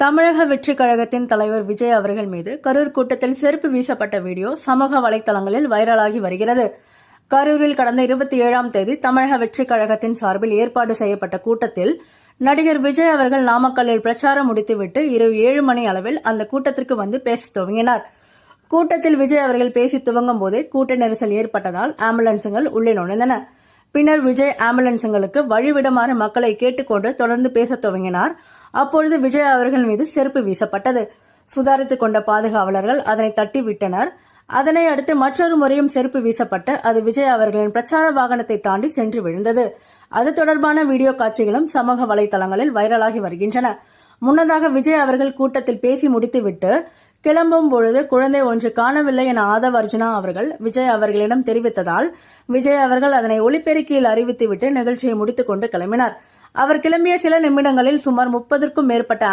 தமிழக வெற்றி கழகத்தின் தலைவர் விஜய் அவர்கள் மீது கரூர் கூட்டத்தில் செருப்பு வீசப்பட்ட வீடியோ சமூக வலைதளங்களில் வைரலாகி வருகிறது. கரூரில் கடந்த 27ஆம் தேதி தமிழக வெற்றி கழகத்தின் சார்பில் ஏற்பாடு செய்யப்பட்ட கூட்டத்தில் நடிகர் விஜய் அவர்கள் நாமக்கல்லில் பிரச்சாரம் முடித்துவிட்டு இரவு 7 மணி அளவில் அந்த கூட்டத்திற்கு வந்து பேச துவங்கினார். கூட்டத்தில் விஜய் அவர்கள் பேசி துவங்கும் போதே கூட்ட நெரிசல் ஏற்பட்டதால் ஆம்புலன்ஸுகள் உள்ளே நுழைந்தன. பின்னர் விஜய் ஆம்புலன்ஸுகளுக்கு வழிவிடுமாறு மக்களை கேட்டுக்கொண்டு தொடர்ந்து பேச துவங்கினார். அப்பொழுது விஜய் அவர்கள் மீது செருப்பு வீசப்பட்டது. சுதாரித்துக் கொண்ட பாதுகாவலர்கள் அதனை தட்டிவிட்டனர். அதனை அடுத்து மற்றொரு முறையும் செருப்பு வீசப்பட்டு அது விஜய் அவர்களின் பிரச்சார வாகனத்தை தாண்டி சென்று விழுந்தது. அது தொடர்பான வீடியோ காட்சிகளும் சமூக வலைதளங்களில் வைரலாகி வருகின்றன. முன்னதாக விஜய் அவர்கள் கூட்டத்தில் பேசி முடித்துவிட்டு கிளம்பும் பொழுது குழந்தை ஒன்று காணவில்லை என ஆதவ் அர்ஜுனா அவர்கள் விஜய் அவர்களிடம் தெரிவித்ததால் விஜய் அவர்கள் அதனை ஒலிபெருக்கியில் அறிவித்துவிட்டு நிகழ்ச்சியை முடித்துக் கொண்டு கிளம்பினார். அவர் கிளம்பிய சில நிமிடங்களில் சுமார் 30க்கும் மேற்பட்ட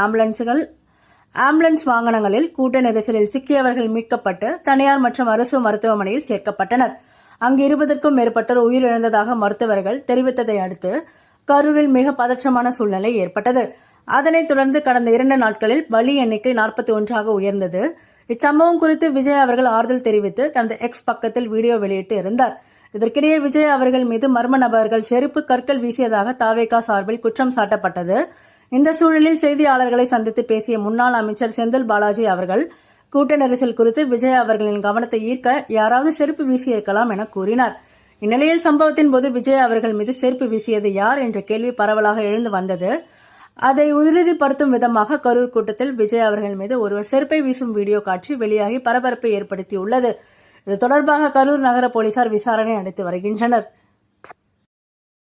ஆம்புலன்ஸ் வாகனங்களில் கூட்ட நெரிசலில் சிக்கியவர்கள் மீட்கப்பட்டு தனியார் மற்றும் அரசு மருத்துவமனையில் சேர்க்கப்பட்டனர். அங்கு 20க்கும் மேற்பட்டோர் உயிரிழந்ததாக மருத்துவர்கள் தெரிவித்ததை அடுத்து கரூரில் மிக பதற்றமான சூழ்நிலை ஏற்பட்டது. அதனைத் தொடர்ந்து கடந்த 2 நாட்களில் பலி எண்ணிக்கை 41ஆக உயர்ந்தது. இச்சம்பவம் குறித்து விஜய் அவர்கள் ஆறுதல் தெரிவித்து தனது எக்ஸ் பக்கத்தில் வீடியோ வெளியிட்டு இருந்தார். இதற்கிடையே விஜய் அவர்கள் மீது மர்ம நபர்கள் செருப்பு கற்கள் வீசியதாக தாவேகா சார்பில் குற்றம் சாட்டப்பட்டது. இந்த சூழலில் செய்தியாளர்களை சந்தித்து பேசிய முன்னாள் அமைச்சர் செந்தில் பாலாஜி அவர்கள் கூட்ட நெரிசல் குறித்து விஜய் அவர்களின் கவனத்தை ஈர்க்க யாராவது செருப்பு வீசியிருக்கலாம் என கூறினார். இந்நிலையில் சம்பவத்தின் போது விஜய் அவர்கள் மீது செருப்பு வீசியது யார் என்ற கேள்வி பரவலாக எழுந்து வந்தது. அதை உறுதிப்படுத்தும் விதமாக கரூர் கூட்டத்தில் விஜய் அவர்கள் மீது ஒருவர் செருப்பை வீசும் வீடியோ காட்சி வெளியாகி பரபரப்பை ஏற்படுத்தியுள்ளது. இது தொடர்பாக கரூர் நகர போலீசார் விசாரணை நடத்தி வருகின்றனர்.